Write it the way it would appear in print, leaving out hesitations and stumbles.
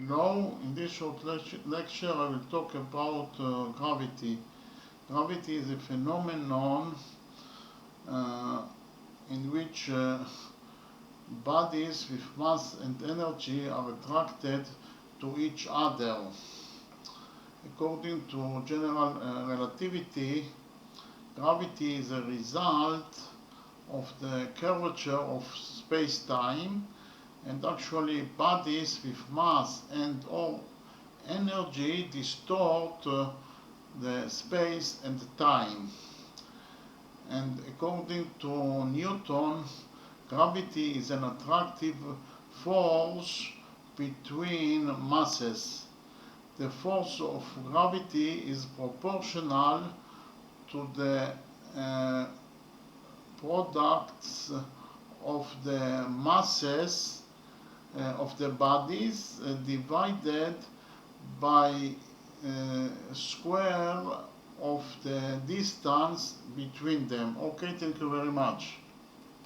Hello, in this short lecture I will talk about gravity. Gravity is a phenomenon uh, in which bodies with mass and energy are attracted to each other. According to general relativity, gravity is a result of the curvature of space-time, and actually bodies with mass and or energy distort the space and time. And according to Newton, gravity is an attractive force between masses. The force of gravity is proportional to the uh, products of the masses of the bodies divided by square of the distance between them. Okay, thank you very much.